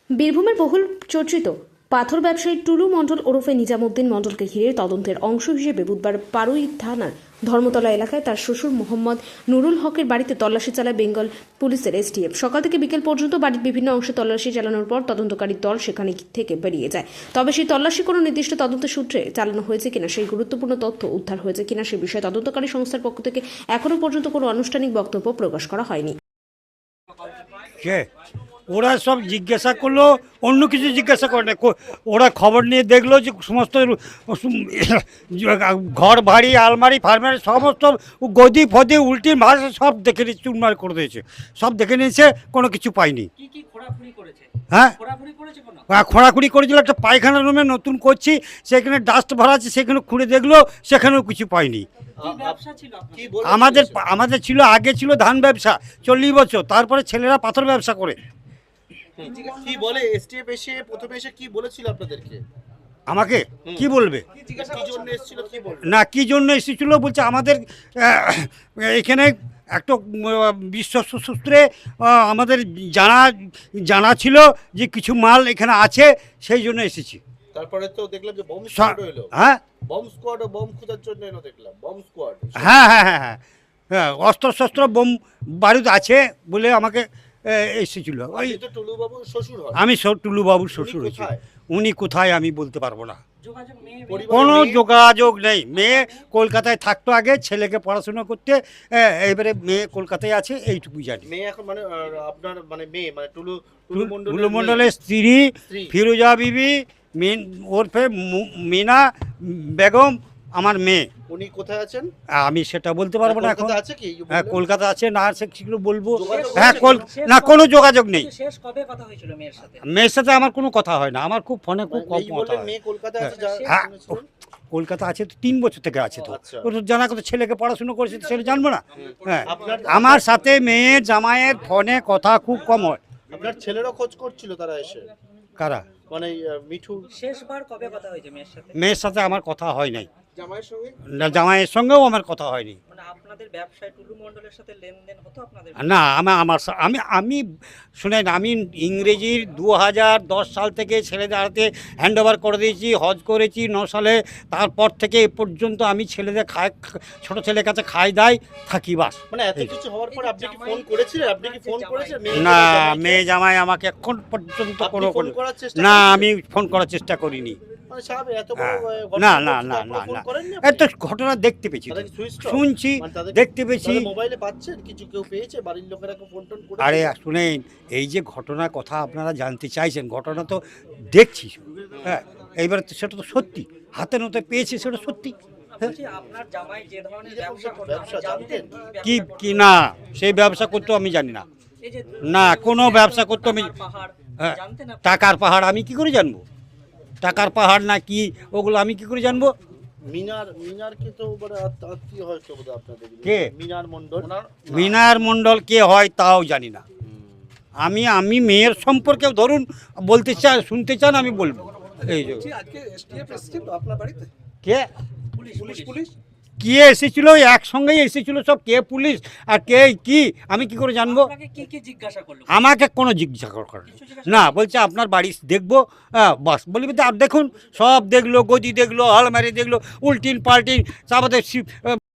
বীরভূমের বহুল চর্চিত পাথর ব্যবসায়ী টুলু মণ্ডল ওরফে নিজামুদ্দিন মণ্ডলকে ঘিরে তদন্তের অংশ হিসেবে বুধবার পারুই থানার ধর্মতলা এলাকায় তার শ্বশুর মোহাম্মদ নুরুল হকের বাড়িতে তল্লাশি চালায় বেঙ্গল পুলিশের এসটিএফ। সকাল থেকে বিকেল পর্যন্ত বাড়ির বিভিন্ন অংশে তল্লাশি চালানোর পর তদন্তকারী দল সেখানে থেকে বেরিয়ে যায়। তবে সেই তল্লাশি কোনো নির্দিষ্ট তদন্ত সূত্রে চালানো হয়েছে কিনা, সেই গুরুত্বপূর্ণ তথ্য উদ্ধার হয়েছে কিনা সে বিষয়ে তদন্তকারী সংস্থার পক্ষ থেকে এখনো পর্যন্ত কোনো আনুষ্ঠানিক বক্তব্য প্রকাশ করা হয়নি। ওরা সব জিজ্ঞাসা করলো, অন্য কিছু জিজ্ঞাসা করে না। ওরা খবর নিয়ে দেখলো যে সমস্ত ঘর বাড়ি আলমারি ফার্মারি সমস্ত গদি ফদি উল্টি মাছ সব দেখে নিয়ে চুরমার করে দিয়েছে, সব দেখে নিয়েছে, কোনো কিছু পাইনি। হ্যাঁ, খোঁড়াখুড়ি করেছিল। একটা পায়খানা রুমে নতুন করছি, সেখানে ডাস্ট ভরা আছে, সেখানে খুঁড়ে দেখলো, সেখানেও কিছু পাইনি। আমাদের ছিল, আগে ছিল ধান ব্যবসা 40 বছর, তারপরে ছেলেরা পাথর ব্যবসা করে। কি বলে এসটিএফ এসে প্রথমে এসে কি বলেছিল আপনাদেরকে? আমাকে কি বলবে না, কি জন্য এসেছিল বলছে আমাদের এখানে একটা বিশ্বস্ত সূত্রে আমাদের জানা ছিল যে কিছু মাল এখানে আছে, সেই জন্য এসেছি। তারপরে তো দেখলাম যে বম স্কোয়াড হলো। হ্যাঁ, বম স্কোয়াড ও বম খোঁজার জন্য এলো দেখলাম, বম স্কোয়াড। হ্যাঁ হ্যাঁ হ্যাঁ হ্যাঁ হ্যাঁ, অস্ত্র শস্ত্র বোম বারুদ আছে বলে আমাকে এসেছিল। ওই টুলুবাবুর শ্বশুর হয়। আমি টুলুবাবুর শ্বশুর হয়েছি। উনি কোথায় আমি বলতে পারবো না, কোনো মেয়ে- যোগাযোগ নেই। মেয়ে কলকাতায় থাকতো আগে, ছেলেকে পড়াশোনা করতে, এবারে মেয়ে কলকাতায় আছে, এইটুকু জানি। মেয়ে এখন মানে আপনার মানে মেয়ে মানে টুলু টুলু মণ্ডলের স্ত্রী ফিরোজা বিবি ওরফে মিনা বেগম আমার মেয়ে। উনি কোথায় আছেন? আমি সেটা বলতে পারবো না এখন। কলকাতা আছে কি? হ্যাঁ, কলকাতা আছে, না সেগুলো বলবো। যোগাযোগ হ্যাঁ, না কোনো যোগাযোগ নেই। শেষ কবে কথা হয়েছিল মেয়ের সাথে? মেয়ের সাথে আমার কোনো কথা হয় না, আমার খুব ফোনে খুব কম এই কথা বললেন হয়। মেয়ে কলকাতা আছে, হ্যাঁ, কলকাতা আছে তো 3 বছর থেকে আছে তো। আচ্ছা। ও তো জানা কথা, ছেলেকে পড়াশুনো করেছে তো সেটা জানবো না? হ্যাঁ, আপনার আমার সাথে মেয়ের জামাইয়ের ফোনে কথা খুব কম হয়। আপনার ছেলেরও খোঁজ করছিল তারা এসে, কারা? মানে মিঠু শেষবার কবে কথা হয়েছে মেয়ের সাথে? মেয়ের সাথে আমার কথা হয় নাই, জামাইয়ের সঙ্গে। না জামাইয়ের সঙ্গেও আমার কথা হয়নি। মানে আপনাদের ব্যবসায় টুলু মণ্ডলের সাথে লেনদেন হতো আপনাদের? না, আমি শুনেন, আমি ইংরেজির 2010 সাল থেকে ছেলেদের হাতে হ্যান্ড ওভার করে দিয়েছি, হজ করেছি 9 সালে। তারপর থেকে এ পর্যন্ত আমি ছেলেদের ছোট ছেলের কাছে খাই দাই থাকি, বাস। মানে এত কিছু হওয়ার পর আপনি কি ফোন করেছিলেন? আপনি কি ফোন করেছেন? না, মেয়ে জামাই আমাকে এখন পর্যন্ত কোনো ফোন করার চেষ্টা না, করেছেন? আমি ফোন করার চেষ্টা করিনি। মানে স্বাভাবিক এত বড় না ঘটনা না ঘটছে, না তারপরে না ফোন না, করেননি আপনি? এত ঘটনা দেখতে পেয়েছি, তাদের কি সুইচ অফ? শুনছি, মানে তাদের- দেখতে পেয়েছি। তাহলে মোবাইলে পাচ্ছেন কিছু, কেউ পেয়েছে? বাড়ির লোকেরা কেউ ফোন টোন করেছে? আরে শুনেন, এই যে ঘটনার কথা আপনারা জানতে চাইছেন, ঘটনা তো দেখছি। হ্যাঁ, এইবার তো সেটা তো সত্যি, হাতে নাতে পেয়েছি, সেটা সত্যি। হ্যাঁ, বলছি আপনার জামাই যে ধরনের ব্যবসা করতো ব্যবসা আপনি জানতেন? কি কি না, সেই ব্যবসা করতো আমি জানি না। এই যে না, কোনো ব্যবসা করতো আমি, টাকার পাহাড় হ্যাঁ, জানতেন আপনি? টাকার পাহাড় আমি কি করে জানবো? টাকার পাহাড় না কি ওগুলো আমি কি করে জানবো? মিনার কে তো বড় আত্মীয় হয়তো বোধহয় আপনাদের। কে? মিনার মণ্ডল। মিনার মণ্ডল কে হয় তাও জানি না। আমি মেয়ের সম্পর্কে ধরুন বলতে চান, শুনতে চান, আমি বলবো। এই যে আজকে এসটিএফ এসেছিল আপনার বাড়িতে? কে পুলিশ কে এসেছিল, একসঙ্গেই এসেছিল সব। কে পুলিশ আর কে কি আমি কি করে জানবো? আপনাকে কি কি জিজ্ঞাসা করলো? আমাকে কোনো জিজ্ঞাসা করে না, বলছে আপনার বাড়ি দেখবো। হ্যাঁ, বাস বলি, আর দেখুন সব দেখলো, গদি দেখলো, আলমারি দেখলো, উল্টিন পাল্টিন, তারপরে